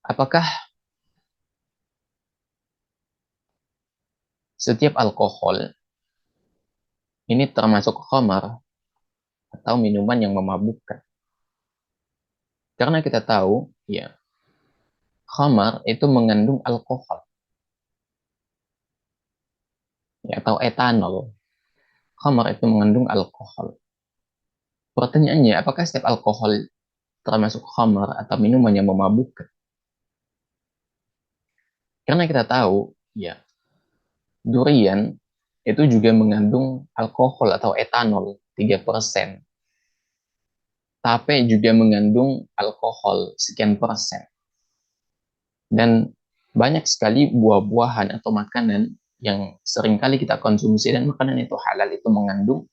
Apakah setiap alkohol ini termasuk khamar atau minuman yang memabukkan? Karena kita tahu, ya, khamar itu mengandung alkohol, ya, atau etanol. Khamar itu mengandung alkohol. Pertanyaannya, apakah setiap alkohol termasuk khamar atau minuman yang memabukkan? Karena kita tahu, ya, durian itu juga mengandung alkohol atau etanol 3%. Tape juga mengandung alkohol sekian persen. Dan banyak sekali buah-buahan atau makanan yang seringkali kita konsumsi dan makanan itu halal itu mengandung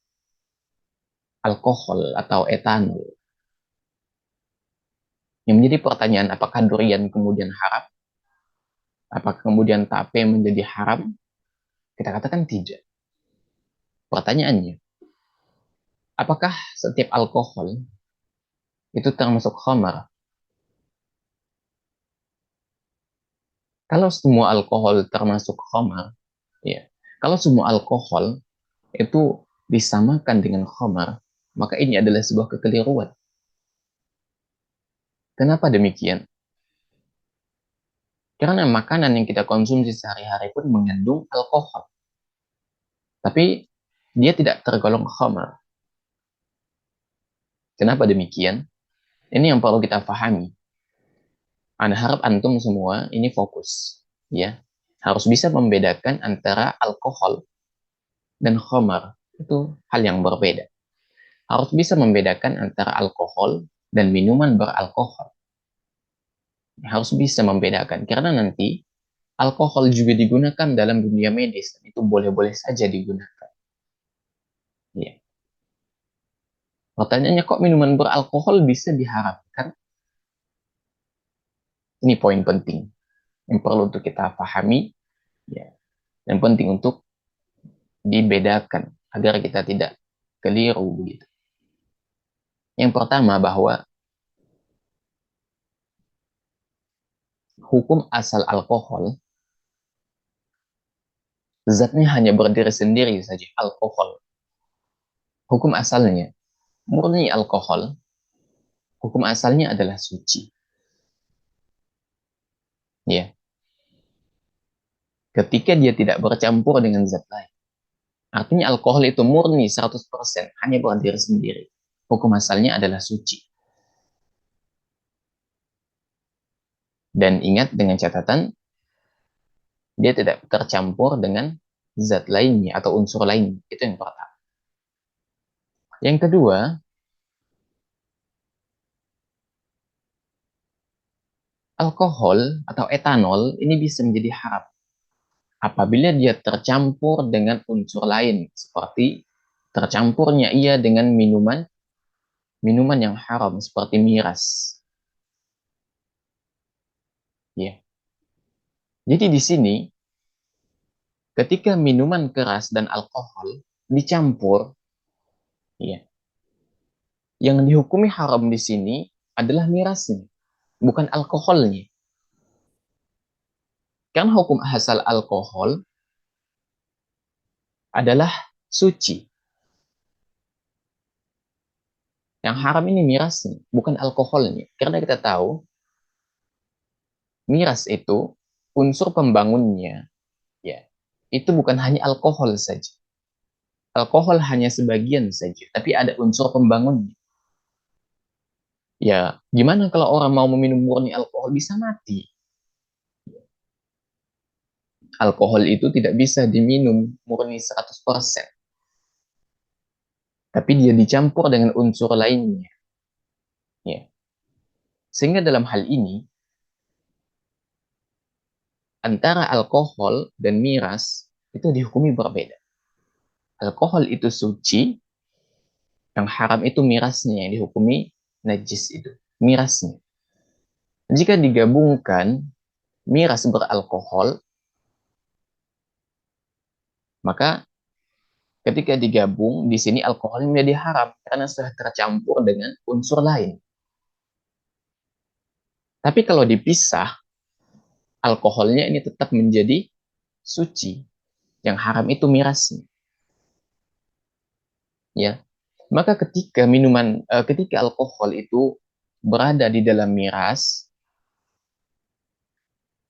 alkohol atau etanol. Yang menjadi pertanyaan, apakah durian kemudian haram? Apakah kemudian tape menjadi haram? Kita katakan tidak. Pertanyaannya, apakah setiap alkohol itu termasuk khamar? Kalau semua alkohol termasuk khamar, ya. Kalau semua alkohol itu disamakan dengan khamar, maka ini adalah sebuah kekeliruan. Kenapa demikian? Karena makanan yang kita konsumsi sehari-hari pun mengandung alkohol. Tapi dia tidak tergolong khamar. Kenapa demikian? Ini yang perlu kita pahami. Anda harap antum semua ini fokus, ya. Harus bisa membedakan antara alkohol dan khamar. Itu hal yang berbeda. Harus bisa membedakan antara alkohol dan minuman beralkohol. Harus bisa membedakan karena nanti alkohol juga digunakan dalam dunia medis dan itu boleh-boleh saja digunakan. Ya. Pertanyaannya, kok minuman beralkohol bisa diharamkan? Ini poin penting yang perlu untuk kita pahami, ya, dan penting untuk dibedakan agar kita tidak keliru begitu. Yang pertama, bahwa hukum asal alkohol zatnya hanya berdiri sendiri saja, alkohol. Hukum asalnya murni alkohol, hukum asalnya adalah suci. Ya, ketika dia tidak bercampur dengan zat lain. Artinya alkohol itu murni 100%, hanya berdiri sendiri. Hukum asalnya adalah suci. Dan ingat dengan catatan, dia tidak tercampur dengan zat lainnya atau unsur lainnya. Itu yang pertama. Yang kedua, alkohol atau etanol ini bisa menjadi haram apabila dia tercampur dengan unsur lain, seperti tercampurnya ia dengan minuman yang haram seperti miras. Ya. Jadi di sini ketika minuman keras dan alkohol dicampur, ya, yang dihukumi haram di sini adalah mirasnya, bukan alkoholnya. Karena hukum asal alkohol adalah suci. Yang haram ini mirasnya, bukan alkoholnya. Karena kita tahu miras itu unsur pembangunnya, ya, itu bukan hanya alkohol saja. Alkohol hanya sebagian saja, tapi ada unsur pembangunnya. Ya, gimana kalau orang mau meminum murni alkohol bisa mati? Alkohol itu tidak bisa diminum murni 100%, tapi dia dicampur dengan unsur lainnya. Ya. Sehingga dalam hal ini, antara alkohol dan miras itu dihukumi berbeda. Alkohol itu suci, yang haram itu mirasnya, yang dihukumi najis itu. Mirasnya. Jika digabungkan miras beralkohol, maka ketika digabung, di sini alkohol menjadi haram karena sudah tercampur dengan unsur lain. Tapi kalau dipisah, alkoholnya ini tetap menjadi suci. Yang haram itu mirasnya, ya. Maka ketika alkohol itu berada di dalam miras,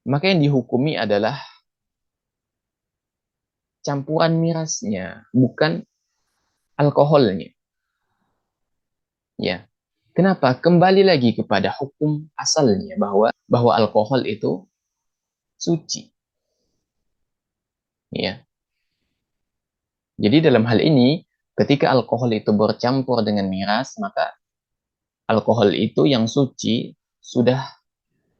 maka yang dihukumi adalah campuran mirasnya, bukan alkoholnya, ya. Kenapa? Kembali lagi kepada hukum asalnya bahwa alkohol itu suci, ya. Jadi dalam hal ini, ketika alkohol itu bercampur dengan miras, maka alkohol itu yang suci sudah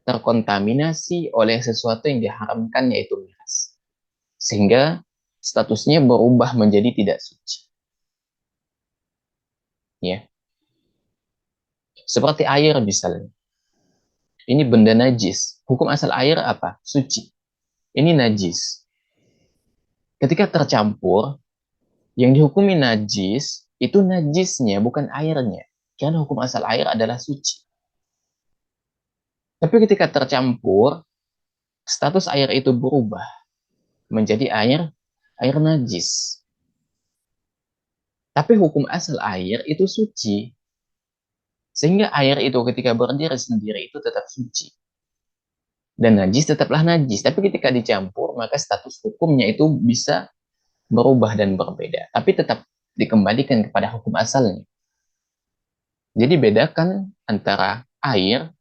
terkontaminasi oleh sesuatu yang diharamkan, yaitu miras. Sehingga statusnya berubah menjadi tidak suci. Ya. Seperti air misalnya. Ini benda najis. Hukum asal air apa? Suci. Ini najis. Ketika tercampur, yang dihukumi najis, itu najisnya, bukan airnya. Karena hukum asal air adalah suci. Tapi ketika tercampur, status air itu berubah menjadi air najis. Tapi hukum asal air itu suci. Sehingga air itu ketika berdiri sendiri itu tetap suci. Dan najis tetaplah najis. Tapi ketika dicampur, maka status hukumnya itu bisa berubah dan berbeda. Tapi tetap dikembalikan kepada hukum asalnya. Jadi bedakan antara air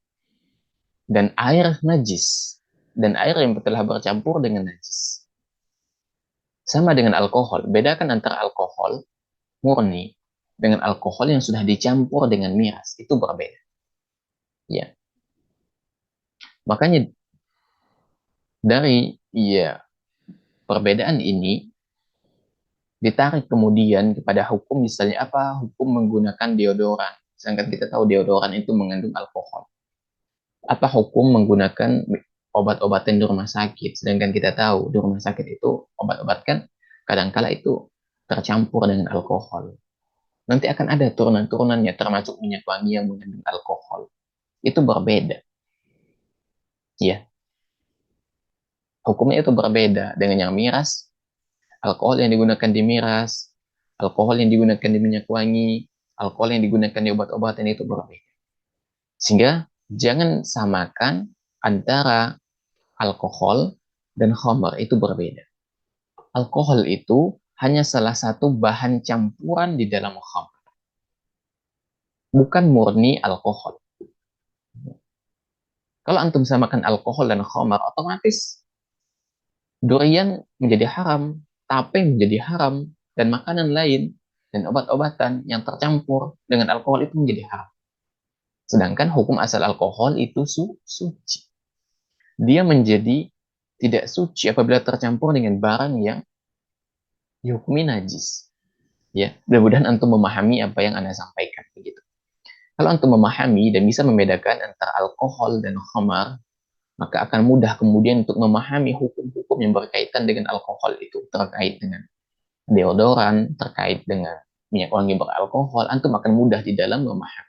dan air najis. Dan air yang telah bercampur dengan najis. Sama dengan alkohol. Bedakan antara alkohol murni dengan alkohol yang sudah dicampur dengan miras. Itu berbeda. Ya. Makanya dari perbedaan ini ditarik kemudian kepada hukum, misalnya apa? Hukum menggunakan deodoran. Sedangkan kita tahu deodoran itu mengandung alkohol. Apa hukum menggunakan obat-obatan di rumah sakit? Sedangkan kita tahu di rumah sakit itu obat-obat kan kadangkala itu tercampur dengan alkohol. Nanti akan ada turunan-turunannya, termasuk minyak wangi yang mengandung alkohol. Itu berbeda. Ya, hukumnya itu berbeda dengan yang miras. Alkohol yang digunakan di miras, alkohol yang digunakan di minyak wangi, alkohol yang digunakan di obat-obatan itu berbeda. Sehingga jangan samakan antara alkohol dan khamr, itu berbeda. Alkohol itu hanya salah satu bahan campuran di dalam khamr. Bukan murni alkohol. Kalau antum samakan alkohol dan khamr, otomatis durian menjadi haram, tape menjadi haram, dan makanan lain dan obat-obatan yang tercampur dengan alkohol itu menjadi haram. Sedangkan hukum asal alkohol itu suci. Dia menjadi tidak suci apabila tercampur dengan barang yang dihukumi najis. Ya, mudah-mudahan antum memahami apa yang Anda sampaikan begitu. Kalau antum memahami dan bisa membedakan antara alkohol dan khamar, maka akan mudah kemudian untuk memahami hukum-hukum yang berkaitan dengan alkohol itu, terkait dengan deodoran, terkait dengan minyak wangi beralkohol. Antum akan mudah di dalam memahami.